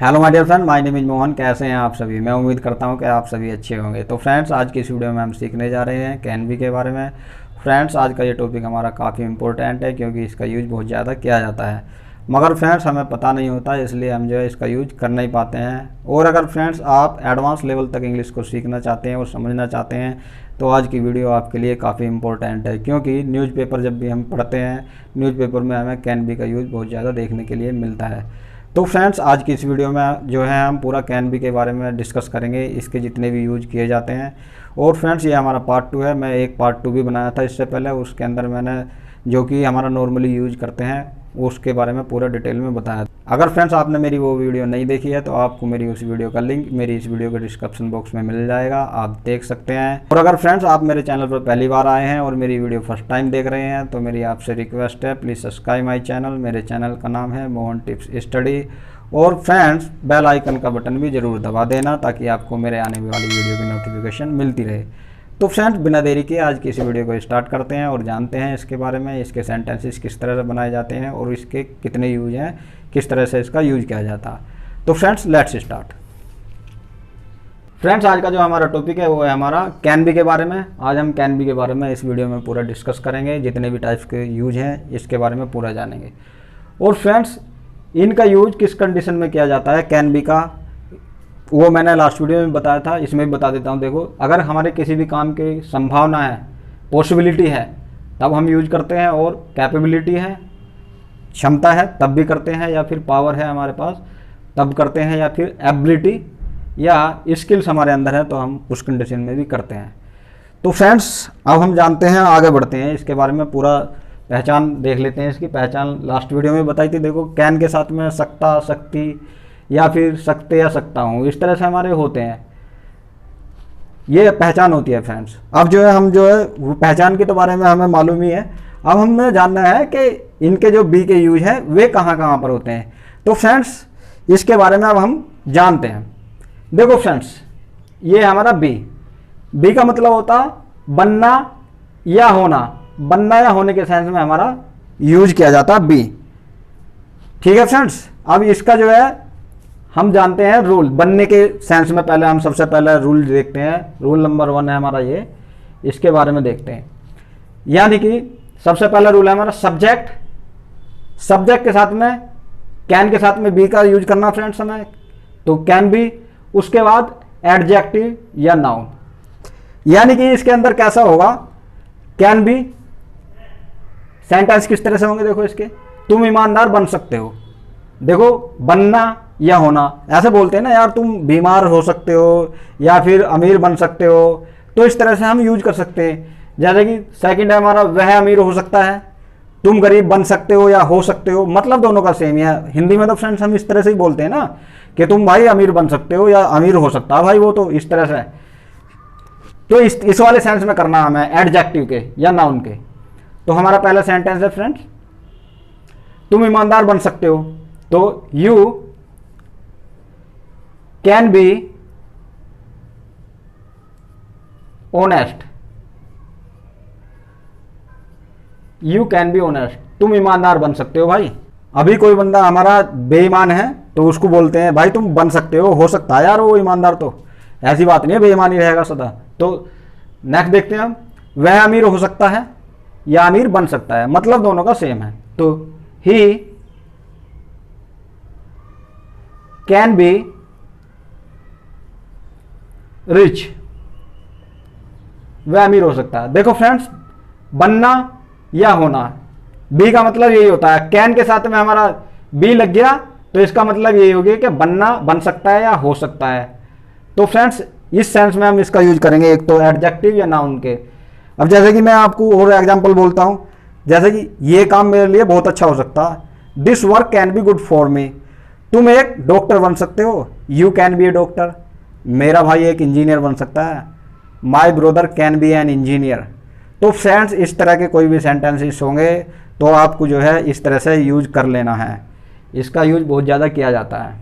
Hello my dear friend, my name is Mohan. कैसे हैं आप सभी? मैं उम्मीद करता हूं कि आप सभी अच्छे होंगे। तो फ्रेंड्स, आज की इस वीडियो में हम सीखने जा रहे हैं कैन बी के बारे में। फ्रेंड्स, आज का ये टॉपिक हमारा काफ़ी इंपॉर्टेंट है क्योंकि इसका यूज बहुत ज़्यादा किया जाता है, मगर फ्रेंड्स हमें पता नहीं होता, इसलिए हम जो है इसका यूज कर नहीं पाते हैं। और अगर फ्रेंड्स आप एडवांस लेवल तक इंग्लिश को सीखना चाहते हैं और समझना चाहते हैं तो आज की वीडियो आपके लिए काफ़ी इंपॉर्टेंट है, क्योंकि न्यूज़पेपर जब भी हम पढ़ते हैं, न्यूज़पेपर में हमें कैन बी का यूज बहुत ज़्यादा देखने के लिए मिलता है। तो फ्रेंड्स, आज की इस वीडियो में जो है हम पूरा कैन बी के बारे में डिस्कस करेंगे, इसके जितने भी यूज किए जाते हैं। और फ्रेंड्स, ये हमारा पार्ट 2 है। मैं एक पार्ट 2 भी बनाया था इससे पहले, उसके अंदर मैंने जो कि हमारा नॉर्मली यूज करते हैं उसके बारे में पूरा डिटेल में बताया। अगर फ्रेंड्स आपने मेरी वो वीडियो नहीं देखी है तो आपको मेरी उस वीडियो का लिंक मेरी इस वीडियो के डिस्क्रिप्शन बॉक्स में मिल जाएगा, आप देख सकते हैं। और अगर फ्रेंड्स आप मेरे चैनल पर पहली बार आए हैं और मेरी वीडियो फर्स्ट टाइम देख रहे हैं तो मेरी आपसे रिक्वेस्ट है, प्लीज़ सब्सक्राइब माई चैनल। मेरे चैनल का नाम है मोहन टिप्स स्टडी। और फ्रेंड्स, बेल आइकन का बटन भी ज़रूर दबा देना ताकि आपको मेरे आने वाली वीडियो की नोटिफिकेशन मिलती रहे। तो फ्रेंड्स, बिना देरी के आज की इस वीडियो को स्टार्ट करते हैं और जानते हैं इसके बारे में, इसके सेंटेंसेस किस तरह से बनाए जाते हैं और इसके कितने यूज हैं, किस तरह से इसका यूज किया जाता है। तो फ्रेंड्स, लेट्स स्टार्ट। फ्रेंड्स, आज का जो हमारा टॉपिक है वो है हमारा कैन बी के बारे में। आज हम कैन बी के बारे में इस वीडियो में पूरा डिस्कस करेंगे, जितने भी टाइप्स के यूज हैं इसके बारे में पूरा जानेंगे। और फ्रेंड्स, इनका यूज किस कंडीशन में किया जाता है कैन बी का, वो मैंने लास्ट वीडियो में बताया था, इसमें भी बता देता हूँ। देखो, अगर हमारे किसी भी काम की संभावना है, पॉसिबिलिटी है, तब हम यूज करते हैं। और कैपेबिलिटी है, क्षमता है, तब भी करते हैं। या फिर पावर है हमारे पास, तब करते हैं। या फिर एबिलिटी या स्किल्स हमारे अंदर है तो हम उस कंडीशन में भी करते हैं। तो फ्रेंड्स, अब हम जानते हैं, आगे बढ़ते हैं, इसके बारे में पूरा पहचान देख लेते हैं। इसकी पहचान लास्ट वीडियो में बताई थी। देखो, कैन के साथ में सकता, सकती या फिर सकते या सकता हूँ, इस तरह से हमारे होते हैं, ये पहचान होती है फ्रेंड्स। अब जो है हम जो है वो पहचान के तो बारे में हमें मालूम ही है। अब हमें जानना है कि इनके जो बी के यूज हैं वे कहाँ कहाँ पर होते हैं। तो फ्रेंड्स, इसके बारे में अब हम जानते हैं। देखो फ्रेंड्स, ये हमारा बी का मतलब होता बनना या होना। बनना या होने के सेंस में हमारा यूज किया जाता है बी। ठीक है फ्रेंड्स, अब इसका जो है हम जानते हैं रूल। बनने के सेंस में पहले हम सबसे पहले रूल देखते हैं। रूल नंबर 1 है हमारा ये, इसके बारे में देखते हैं। यानी कि सबसे पहला रूल है हमारा सब्जेक्ट। सब्जेक्ट के साथ में, कैन के साथ में बी का यूज करना फ्रेंड्स हमें, तो कैन बी। उसके बाद एडजेक्टिव या नाउन। यानी कि इसके अंदर कैसा होगा, कैन बी सेंटेंस किस तरह से होंगे। देखो इसके, तुम ईमानदार बन सकते हो। देखो, बनना या होना, ऐसे बोलते हैं ना यार, तुम बीमार हो सकते हो या फिर अमीर बन सकते हो, तो इस तरह से हम यूज कर सकते हैं। जैसे कि सेकंड है हमारा, वह अमीर हो सकता है। तुम गरीब बन सकते हो या हो सकते हो, मतलब दोनों का सेम ही है। हिंदी में तो फ्रेंड्स हम इस तरह से ही बोलते हैं ना कि तुम भाई अमीर बन सकते हो या अमीर हो सकता है भाई, वो तो इस तरह से। तो इस वाले सेंस में करना हमें एडजेक्टिव के या नाउन के। तो हमारा पहला सेंटेंस है फ्रेंड्स, तुम ईमानदार बन सकते हो। तो you can be honest. You can be honest, तुम ईमानदार बन सकते हो भाई। अभी कोई बंदा हमारा बेईमान है तो उसको बोलते हैं भाई तुम बन सकते हो सकता है यार वो ईमानदार, तो ऐसी बात नहीं है बेईमानी रहेगा सदा। तो नेक्स्ट देखते हैं हम, वह अमीर हो सकता है या अमीर बन सकता है, मतलब दोनों का सेम है। तो ही कैन बी रिच, वह अमीर हो सकता है। देखो फ्रेंड्स, बनना या होना, बी का मतलब यही होता है। कैन के साथ में हमारा बी लग गया तो इसका मतलब यही हो गया कि बनना, बन सकता है या हो सकता है। तो फ्रेंड्स, इस सेंस में हम इसका यूज करेंगे, एक तो एडजेक्टिव या नाउन के। अब जैसे कि मैं आपको और एग्जांपल बोलता हूं, जैसे कि ये काम मेरे लिए बहुत अच्छा हो सकता है। This work can be good for me. तुम एक डॉक्टर बन सकते हो। You can B A doctor, मेरा भाई एक इंजीनियर बन सकता है। My brother can be an engineer. तो फ्रेंड्स, इस तरह के कोई भी सेंटेंसेस होंगे तो आपको जो है इस तरह से यूज कर लेना है। इसका यूज बहुत ज़्यादा किया जाता है।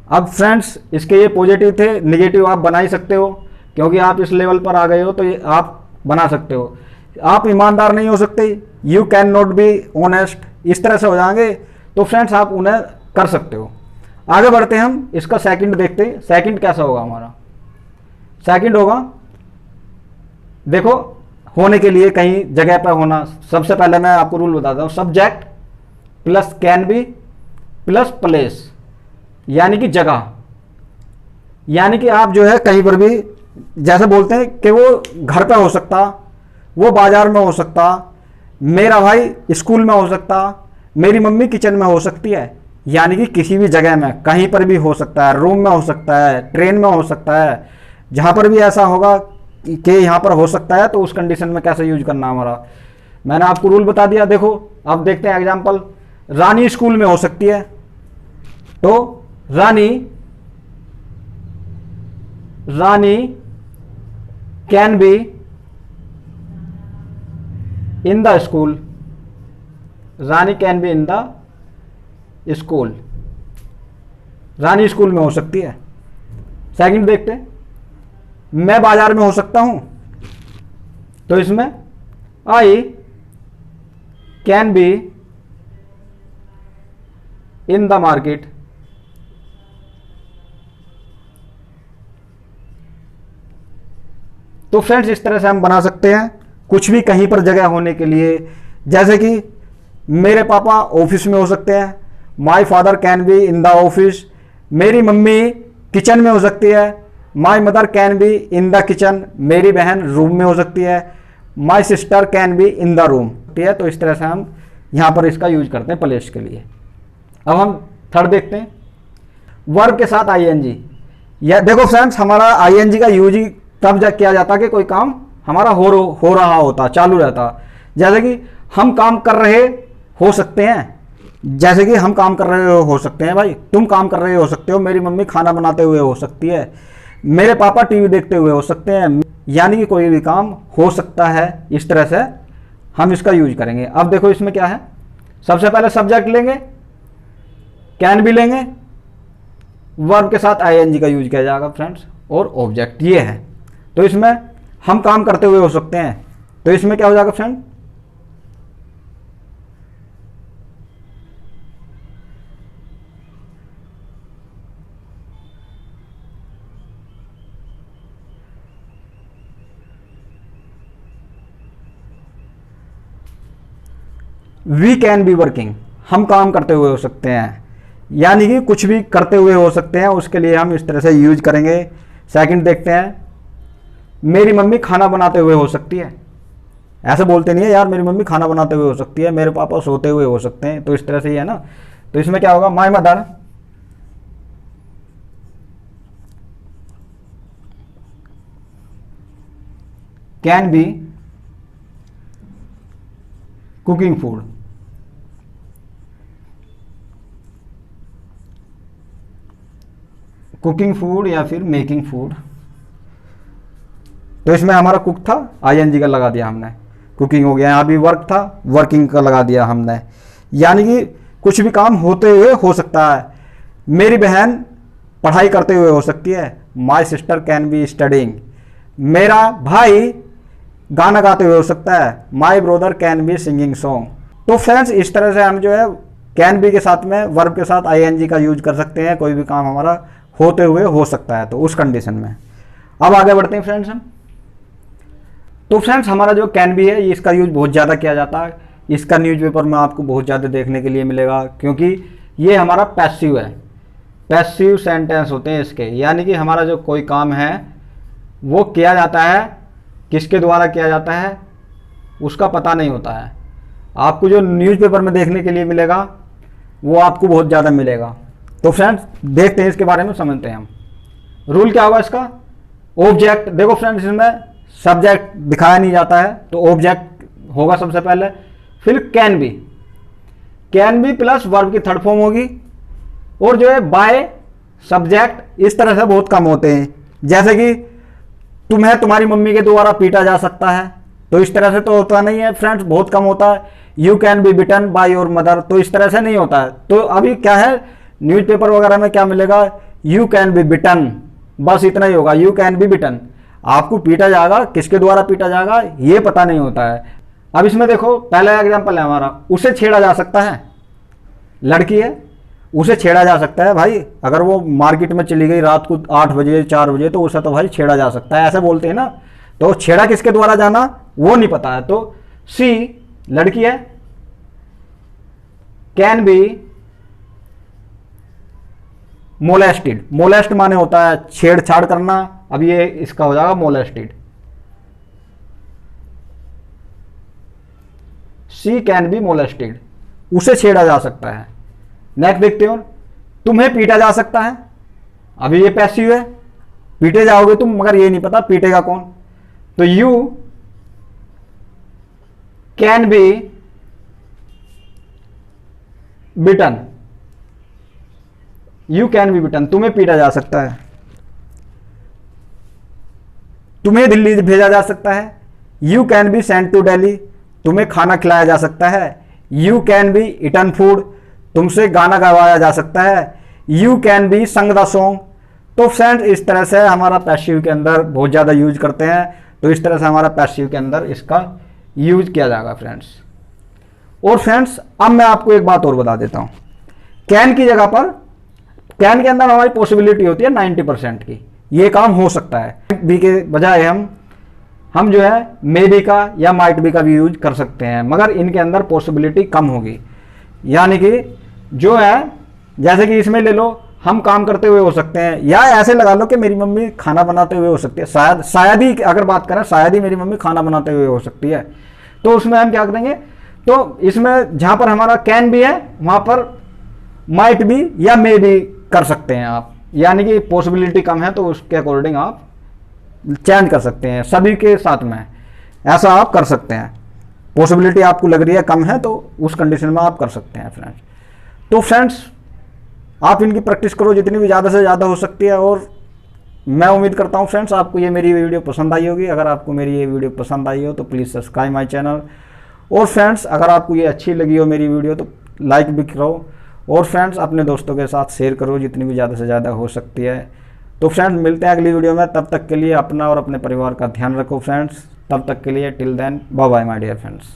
अब फ्रेंड्स, इसके ये पॉजिटिव थे, नेगेटिव आप बना ही सकते हो, क्योंकि आप इस लेवल पर आ गए हो तो ये आप बना सकते हो। आप ईमानदार नहीं हो सकते, you can not be honest, इस तरह से हो जाएंगे तो फ्रेंड्स आप उन्हें कर सकते हो। आगे बढ़ते हैं हम, इसका सेकंड देखते हैं। सेकंड कैसा होगा हमारा? सेकंड होगा, देखो होने के लिए कहीं जगह पर होना। सबसे पहले मैं आपको रूल बताता हूं, subject plus can be plus place, यानी कि जगह। यानी कि आप जो है कहीं पर भी, जैसे बोलते हैं कि वो घर पे हो सकता, वो बाजार में हो सकता, मेरा भाई स्कूल में हो सकता, मेरी मम्मी किचन में हो सकती है। यानी कि किसी भी जगह में कहीं पर भी हो सकता है, रूम में हो सकता है, ट्रेन में हो सकता है, जहां पर भी ऐसा होगा कि यहाँ पर हो सकता है, तो उस कंडीशन में कैसे यूज करना हमारा, मैंने आपको रूल बता दिया। देखो अब देखते हैं एग्जांपल। रानी स्कूल में हो सकती है, तो Rani can be in the school. Rani can be in the school, Rani school में हो सकती है। सेकंड देखते हैं, मैं बाजार में हो सकता हूं, तो इसमें I can be in the market. तो फ्रेंड्स इस तरह से हम बना सकते हैं कुछ भी कहीं पर जगह होने के लिए। जैसे कि मेरे पापा ऑफिस में हो सकते हैं, my father can be in the office. मेरी मम्मी किचन में हो सकती है, my mother can be in the kitchen. मेरी बहन रूम में हो सकती है, my sister can be in the room. ठीक है, तो इस तरह से हम यहाँ पर इसका यूज करते हैं प्लेस के लिए। अब हम थर्ड देखते हैं, वर्ब के साथ आईएनजी। या देखो फ्रेंड्स, हमारा आईएनजी का यूज ही तब किया जाता कि कोई काम हमारा हो रहा होता, चालू रहता। जैसे कि हम काम कर रहे हो सकते हैं, जैसे कि हम काम कर रहे हो सकते हैं, भाई तुम काम कर रहे हो सकते हो, मेरी मम्मी खाना बनाते हुए हो सकती है, मेरे पापा टीवी देखते हुए हो सकते हैं। यानी कि कोई भी काम हो सकता है। इस तरह से हम इसका यूज करेंगे। अब देखो इसमें क्या है, सबसे पहले सब्जेक्ट लेंगे, कैन भी लेंगे, वर्ब के साथ आईएनजी का यूज किया जाएगा फ्रेंड्स, और ऑब्जेक्ट ये है। तो इसमें हम काम करते हुए हो सकते हैं, तो इसमें क्या हो जाएगा friend, we can be working. हम काम करते हुए हो सकते हैं, यानी कि कुछ भी करते हुए हो सकते हैं, उसके लिए हम इस तरह से यूज करेंगे। सेकंड देखते हैं, मेरी मम्मी खाना बनाते हुए हो सकती है। ऐसे बोलते नहीं है यार, मेरी मम्मी खाना बनाते हुए हो सकती है, मेरे पापा सोते हुए हो सकते हैं, तो इस तरह से ही है ना। तो इसमें क्या होगा, my mother can be cooking food. Cooking food या फिर मेकिंग फूड। तो इसमें हमारा कुक था, आईएनजी का लगा दिया हमने, कुकिंग हो गया। यहाँ भी वर्क था, वर्किंग का लगा दिया हमने। यानी कि कुछ भी काम होते हुए हो सकता है। मेरी बहन पढ़ाई करते हुए हो सकती है, my sister can be studying. मेरा भाई गाना गाते हुए हो सकता है, my brother can be singing song. तो फ्रेंड्स इस तरह से हम जो है कैन बी के साथ में वर्ब के साथ आईएनजी का यूज कर सकते हैं। कोई भी काम हमारा होते हुए हो सकता है, तो उस कंडीशन में। अब आगे बढ़ते हैं फ्रेंड्स हम। तो फ्रेंड्स हमारा जो कैन बी है, इसका यूज बहुत ज़्यादा किया जाता है। इसका न्यूज़पेपर में आपको बहुत ज़्यादा देखने के लिए मिलेगा, क्योंकि ये हमारा पैसिव है। पैसिव सेंटेंस होते हैं इसके, यानी कि हमारा जो कोई काम है वो किया जाता है, किसके द्वारा किया जाता है उसका पता नहीं होता है। आपको जो न्यूज़पेपर में देखने के लिए मिलेगा वो आपको बहुत ज़्यादा मिलेगा। तो फ्रेंड्स देखते हैं इसके बारे में, समझते हैं हम। रूल क्या होगा इसका, ऑब्जेक्ट। देखो फ्रेंड्स इसमें सब्जेक्ट दिखाया नहीं जाता है, तो ऑब्जेक्ट होगा सबसे पहले, फिर कैन बी प्लस वर्ब की थर्ड फॉर्म होगी, और जो है बाय सब्जेक्ट इस तरह से बहुत कम होते हैं। जैसे कि तुम्हें तुम्हारी मम्मी के द्वारा पीटा जा सकता है, तो इस तरह से तो होता नहीं है फ्रेंड्स, बहुत कम होता है। You can be bitten by your mother, तो इस तरह से नहीं होता है। तो अभी क्या है, न्यूज़पेपर वगैरह में क्या मिलेगा, यू कैन बी बिटन, बस इतना ही होगा, यू कैन बी बिटन। आपको पीटा जाएगा, किसके द्वारा पीटा जाएगा ये पता नहीं होता है। अब इसमें देखो पहला एग्जांपल है हमारा, उसे छेड़ा जा सकता है, लड़की है, उसे छेड़ा जा सकता है भाई। अगर वो मार्केट में चली गई रात को 8 बजे 4 बजे तो उसे तो भाई छेड़ा जा सकता है, ऐसे बोलते हैं ना। तो छेड़ा किसके द्वारा जाना वो नहीं पता है। तो सी लड़की है, कैन बी मोलेस्टेड। मोलेस्ट माने होता है छेड़छाड़ करना, अब ये इसका हो जाएगा molested. She can be molested, उसे छेड़ा जा सकता है। नेक्स्ट देखते हो, तुम्हें पीटा जा सकता है। अभी ये पैसिव है, पीटे जाओगे तुम, मगर ये नहीं पता पीटेगा कौन। तो you can be beaten, you can be beaten, तुम्हें पीटा जा सकता है। तुम्हें दिल्ली भेजा जा सकता है। You can be sent to Delhi, तुम्हें खाना खिलाया जा सकता है। You can be eaten food, तुमसे गाना गवाया जा सकता है। You can be sung the song. तो फ्रेंड्स इस तरह से हमारा पैसिव के अंदर बहुत ज़्यादा यूज करते हैं। तो इस तरह से हमारा पैसिव के अंदर इसका यूज किया जाएगा फ्रेंड्स। और फ्रेंड्स अब मैं आपको एक बात और बता देता हूँ, कैन की जगह पर, कैन के अंदर हमारी पॉसिबिलिटी होती है 90% की, ये काम हो सकता है। बी के बजाय हम जो है मे बी का या माइट बी का भी यूज कर सकते हैं, मगर इनके अंदर पॉसिबिलिटी कम होगी। यानी कि जो है, जैसे कि इसमें ले लो, हम काम करते हुए हो सकते हैं, या ऐसे लगा लो कि मेरी मम्मी खाना बनाते हुए हो सकती है। शायद ही अगर बात करें, शायद ही मेरी मम्मी खाना बनाते हुए हो सकती है। तो उसमें हम क्या करेंगे, तो इसमें जहां पर हमारा कैन भी है वहां पर माइट भी या मे भी कर सकते हैं आप। यानी कि पॉसिबिलिटी कम है तो उसके अकॉर्डिंग आप चेंज कर सकते हैं। सभी के साथ में ऐसा आप कर सकते हैं। पॉसिबिलिटी आपको लग रही है कम है तो उस कंडीशन में आप कर सकते हैं फ्रेंड्स। तो फ्रेंड्स आप इनकी प्रैक्टिस करो जितनी भी ज़्यादा से ज़्यादा हो सकती है। और मैं उम्मीद करता हूँ फ्रेंड्स आपको ये मेरी वीडियो पसंद आई होगी। अगर आपको मेरी ये वीडियो पसंद आई हो तो प्लीज़ सब्सक्राइब माय चैनल। और फ्रेंड्स अगर आपको ये अच्छी लगी हो मेरी वीडियो तो लाइक भी करो। और फ्रेंड्स अपने दोस्तों के साथ शेयर करो जितनी भी ज़्यादा से ज़्यादा हो सकती है। तो फ्रेंड्स मिलते हैं अगली वीडियो में, तब तक के लिए अपना और अपने परिवार का ध्यान रखो फ्रेंड्स। तब तक के लिए till then bye bye my dear friends.